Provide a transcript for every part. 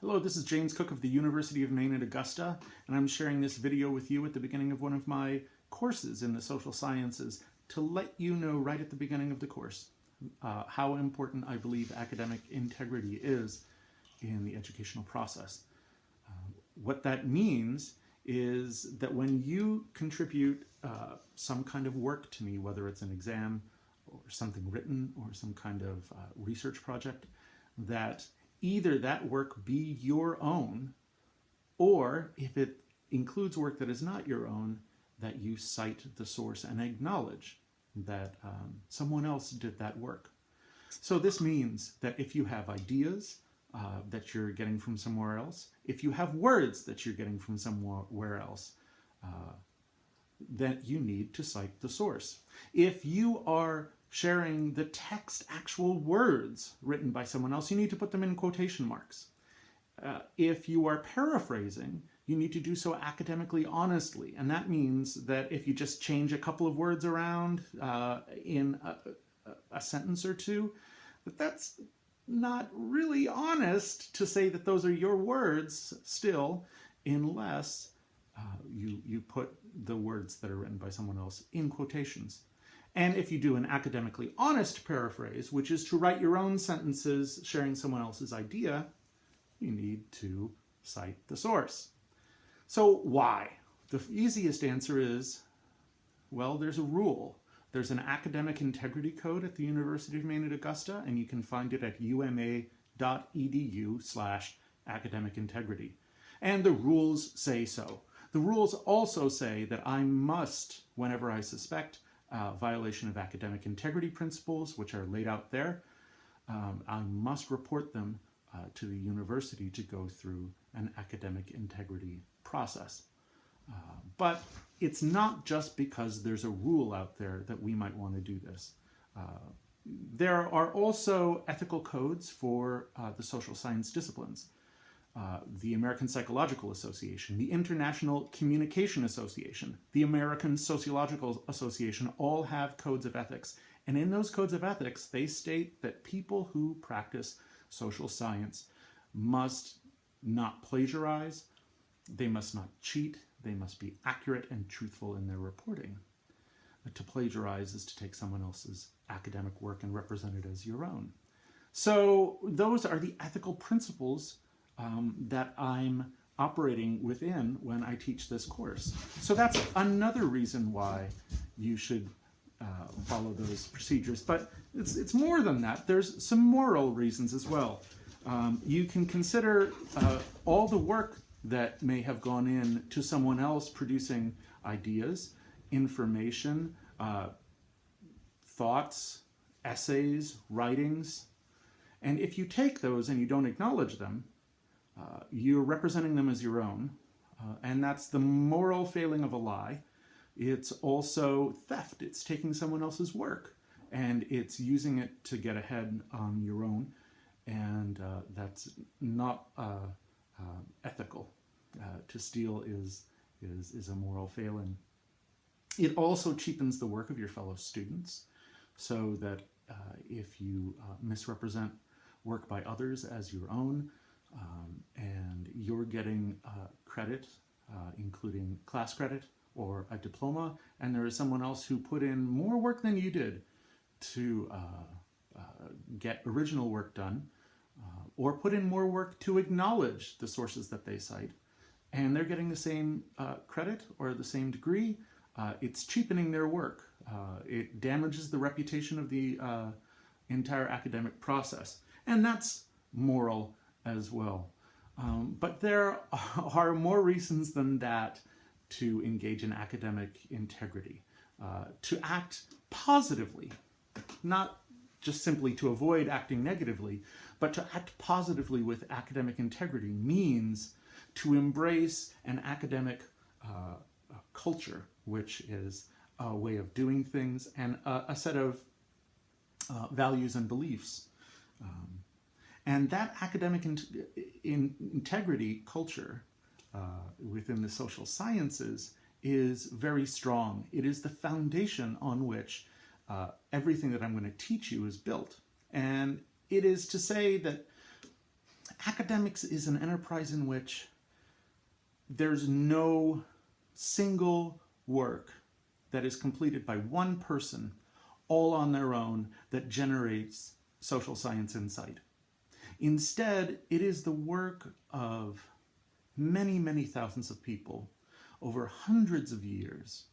Hello, this is James Cook of the University of Maine at Augusta, and I'm sharing this video with you at the beginning of one of my courses in the social sciences to let you know right at the beginning of the course how important I believe academic integrity is in the educational process. What that means is that when you contribute some kind of work to me, whether it's an exam or something written or some kind of research project, that either that work be your own, or if it includes work that is not your own, that you cite the source and acknowledge that someone else did that work. So this means that if you have ideas that you're getting from somewhere else, if you have words that you're getting from somewhere else, then you need to cite the source. If you are sharing the text, actual words written by someone else, you need to put them in quotation marks. If you are paraphrasing, you need to do so academically honestly. And that means that if you just change a couple of words around in a sentence or two, that's not really honest to say that those are your words still, unless you put the words that are written by someone else in quotations. And if you do an academically honest paraphrase, which is to write your own sentences sharing someone else's idea, you need to cite the source. So why? The easiest answer is, well, there's a rule. There's an academic integrity code at the University of Maine at Augusta, and you can find it at uma.edu/academic integrity. And the rules say so. The rules also say that I must, whenever I suspect violation of academic integrity principles, which are laid out there, I must report them to the university to go through an academic integrity process. But it's not just because there's a rule out there that we might want to do this. There are also ethical codes for the social science disciplines. The American Psychological Association, the International Communication Association, the American Sociological Association all have codes of ethics. And in those codes of ethics, they state that people who practice social science must not plagiarize, they must not cheat, they must be accurate and truthful in their reporting. To plagiarize is to take someone else's academic work and represent it as your own. So those are the ethical principles that I'm operating within when I teach this course. So that's another reason why you should follow those procedures. But it's more than that. There's some moral reasons as well. You can consider all the work that may have gone in to someone else producing ideas, information, thoughts, essays, writings. And if you take those and you don't acknowledge them, you're representing them as your own, and that's the moral failing of a lie. It's also theft. It's taking someone else's work, and it's using it to get ahead on your own, and that's not ethical. To steal is a moral failing. It also cheapens the work of your fellow students, so that if you misrepresent work by others as your own, and you're getting credit, including class credit or a diploma, and there is someone else who put in more work than you did to get original work done, or put in more work to acknowledge the sources that they cite, and they're getting the same credit or the same degree, it's cheapening their work. It damages the reputation of the entire academic process, and that's moral as well. But there are more reasons than that to engage in academic integrity. To act positively, not just simply to avoid acting negatively, but to act positively with academic integrity means to embrace an academic culture, which is a way of doing things and a set of values and beliefs. And that academic integrity culture within the social sciences is very strong. It is the foundation on which everything that I'm going to teach you is built. And it is to say that Academics is an enterprise in which there's no single work that is completed by one person all on their own that generates social science insight. Instead, it is the work of many, many thousands of people over hundreds of years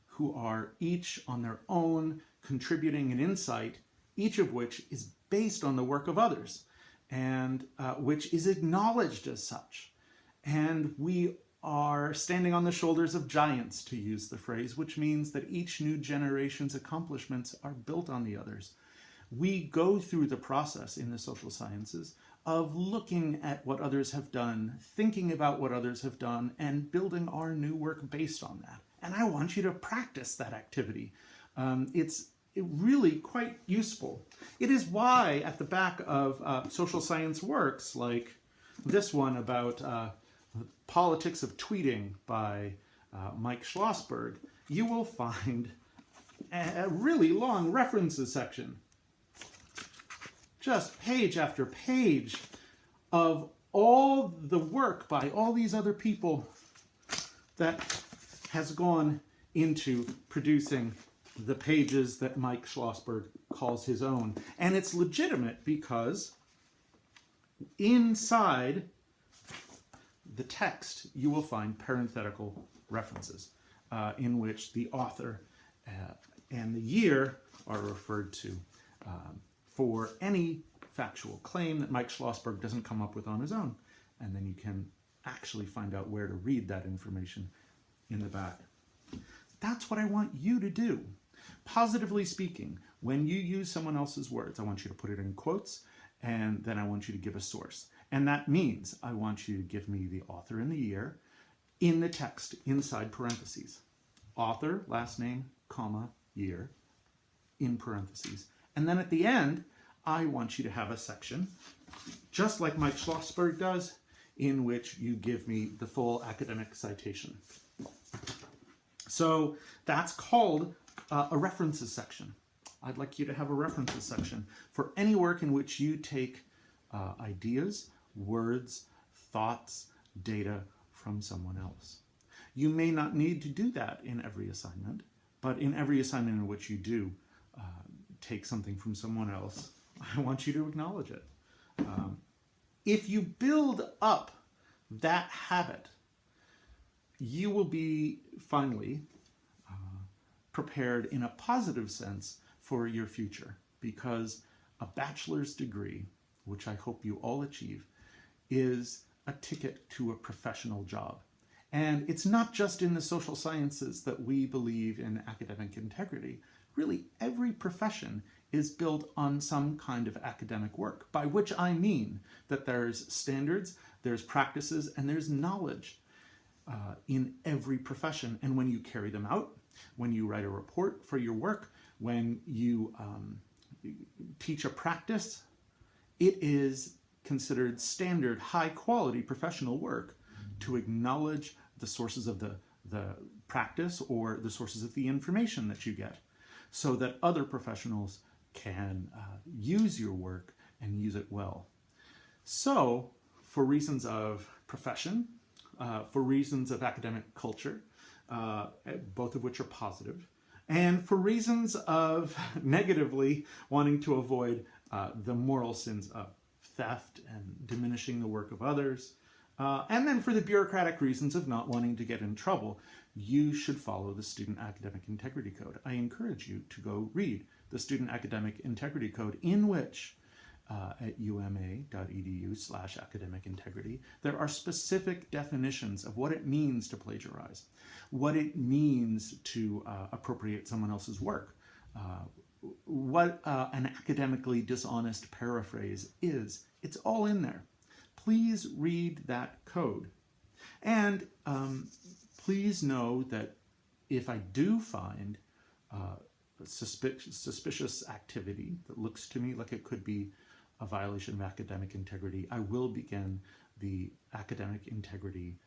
who are each on their own contributing an insight, each of which is based on the work of others and which is acknowledged as such. And we are standing on the shoulders of giants, to use the phrase, which means that each new generation's accomplishments are built on the others. We go through the process in the social sciences of looking at what others have done, thinking about what others have done, and building our new work based on that. And I want you to practice that activity. It's really quite useful. It is why at the back of social science works, like this one about Politics of Tweeting by Mike Schlossberg, you will find a really long references section. Just page after page of all the work by all these other people that has gone into producing the pages that Mike Schlossberg calls his own. And it's legitimate because inside the text you will find parenthetical references in which the author and the year are referred to for any factual claim that Mike Schlossberg doesn't come up with on his own. And then you can actually find out where to read that information in the back. That's what I want you to do. Positively speaking, when you use someone else's words, I want you to put it in quotes, and then I want you to give a source. And that means I want you to give me the author and the year in the text inside parentheses. Author, last name, comma, year, in parentheses. And then at the end, I want you to have a section, just like Mike Schlossberg does, in which you give me the full academic citation. So that's called a references section. I'd like you to have a references section for any work in which you take ideas, words, thoughts, data from someone else. You may not need to do that in every assignment, but in every assignment in which you do take something from someone else, I want you to acknowledge it. If you build up that habit, you will be finally prepared in a positive sense for your future, because a bachelor's degree, which I hope you all achieve, is a ticket to a professional job. And it's not just in the social sciences that we believe in academic integrity. Really, every profession is built on some kind of academic work, by which I mean that there's standards, there's practices, and there's knowledge in every profession. And when you carry them out, when you write a report for your work, when you teach a practice, it is considered standard, high-quality professional work to acknowledge the sources of the practice or the sources of the information that you get, so that other professionals can use your work and use it well. So, for reasons of profession, for reasons of academic culture, both of which are positive, and for reasons of negatively wanting to avoid the moral sins of theft and diminishing the work of others, and then for the bureaucratic reasons of not wanting to get in trouble, you should follow the Student Academic Integrity Code. I encourage you to go read the Student Academic Integrity Code, in which at uma.edu/academic integrity, there are specific definitions of what it means to plagiarize, what it means to appropriate someone else's work, what an academically dishonest paraphrase is. It's all in there. Please read that code. And please know that if I do find suspicious activity that looks to me like it could be a violation of academic integrity, I will begin the academic integrity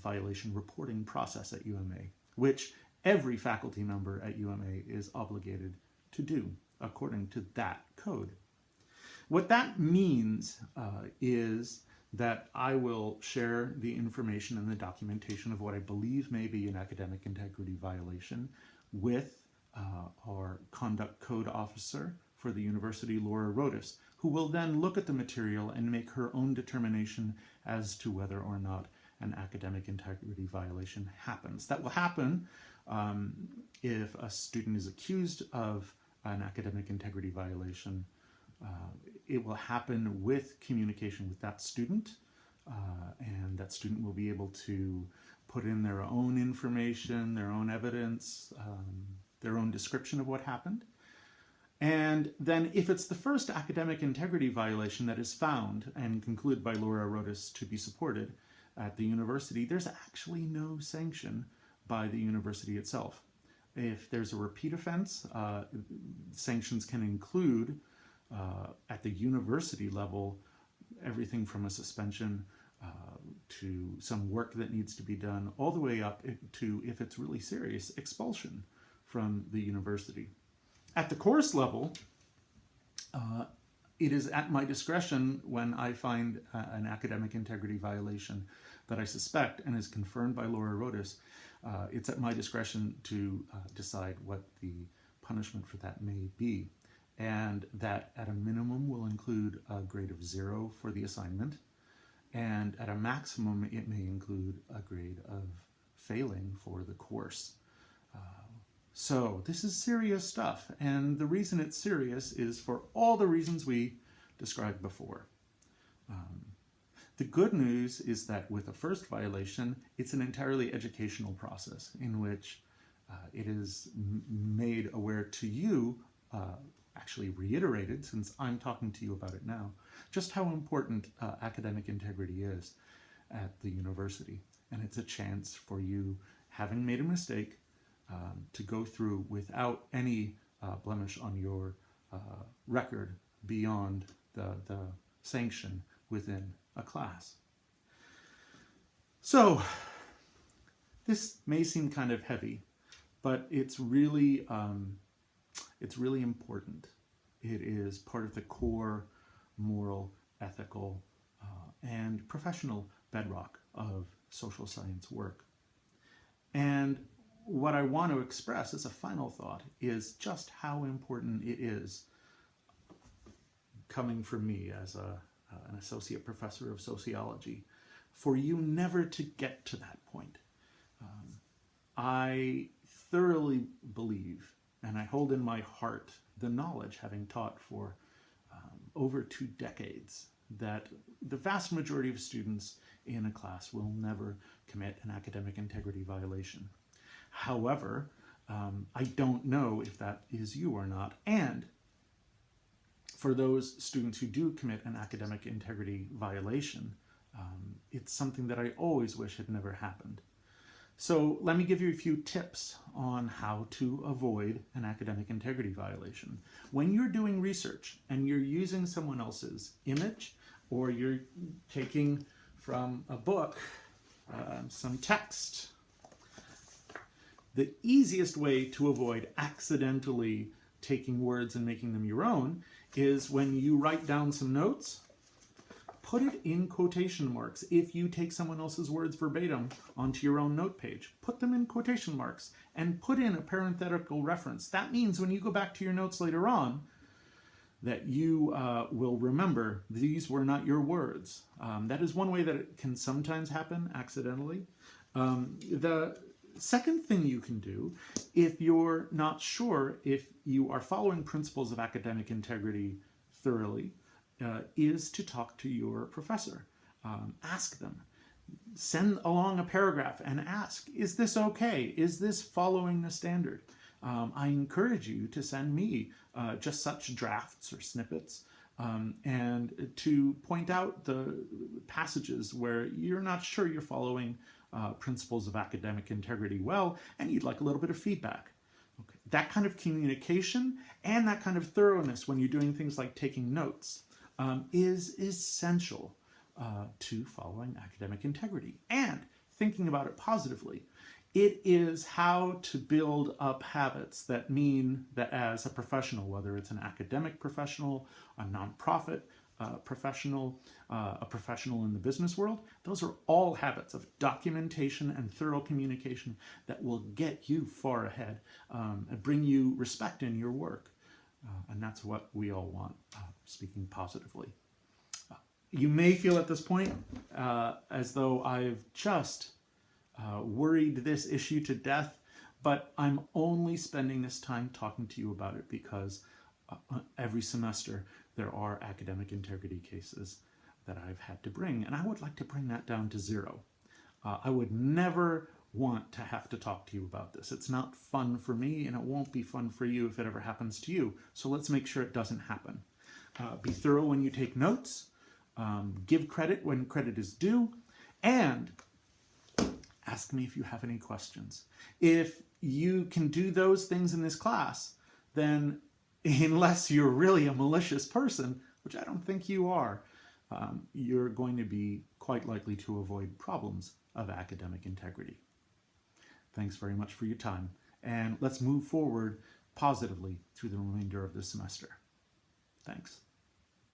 violation reporting process at UMA, which every faculty member at UMA is obligated to do according to that code. What that means is that I will share the information and the documentation of what I believe may be an academic integrity violation with our conduct code officer for the university, Laura Rodas, who will then look at the material and make her own determination as to whether or not an academic integrity violation happens. That will happen if a student is accused of an academic integrity violation. It will happen with communication with that student, and that student will be able to put in their own information, their own evidence, their own description of what happened. And then if it's the first academic integrity violation that is found and concluded by Laura Rodas to be supported at the university, there's actually no sanction by the university itself. If there's a repeat offense, sanctions can include, at the university level, everything from a suspension to some work that needs to be done, all the way up to, if it's really serious, expulsion from the university. At the course level, it is at my discretion when I find an academic integrity violation that I suspect and is confirmed by Laura Rodas. It's at my discretion to decide what the punishment for that may be. And that at a minimum will include a grade of 0 for the assignment. And at a maximum, it may include a grade of failing for the course. So this is serious stuff, and the reason it's serious is for all the reasons we described before. The good news is that with a first violation, it's an entirely educational process in which it is made aware to you, actually reiterated since I'm talking to you about it now, just how important academic integrity is at the university. And it's a chance for you, having made a mistake, to go through without any blemish on your record beyond the sanction within a class. So this may seem kind of heavy, but it's really important. It is part of the core moral, ethical, and professional bedrock of social science work. And what I want to express as a final thought is just how important it is, coming from me as an associate professor of sociology, for you never to get to that point. I thoroughly believe, and I hold in my heart the knowledge, having taught for over 2 decades, that the vast majority of students in a class will never commit an academic integrity violation. However, I don't know if that is you or not. And for those students who do commit an academic integrity violation, it's something that I always wish had never happened. So let me give you a few tips on how to avoid an academic integrity violation. When you're doing research and you're using someone else's image, or you're taking from a book some text, the easiest way to avoid accidentally taking words and making them your own is when you write down some notes, put it in quotation marks. If you take someone else's words verbatim onto your own note page, put them in quotation marks and put in a parenthetical reference. That means when you go back to your notes later on, that you will remember these were not your words. That is one way that it can sometimes happen accidentally. The second thing you can do, if you're not sure if you are following principles of academic integrity thoroughly, is to talk to your professor. Ask them. Send along a paragraph and ask, is this okay? Is this following the standard? I encourage you to send me just such drafts or snippets and to point out the passages where you're not sure you're following principles of academic integrity well, and you'd like a little bit of feedback. Okay. That kind of communication and that kind of thoroughness when you're doing things like taking notes is essential to following academic integrity and thinking about it positively. It is how to build up habits that mean that as a professional, whether it's an academic professional, a nonprofit professional, a professional in the business world, those are all habits of documentation and thorough communication that will get you far ahead and bring you respect in your work. And that's what we all want, speaking positively. You may feel at this point as though I've just worried this issue to death, but I'm only spending this time talking to you about it because every semester there are academic integrity cases that I've had to bring, and I would like to bring that down to zero. I would never want to have to talk to you about this. It's not fun for me, and it won't be fun for you if it ever happens to you. So let's make sure it doesn't happen. Be thorough when you take notes, give credit when credit is due, and ask me if you have any questions. If you can do those things in this class, then unless you're really a malicious person, which I don't think you are, you're going to be quite likely to avoid problems of academic integrity. Thanks very much for your time, and let's move forward positively through the remainder of this semester. Thanks.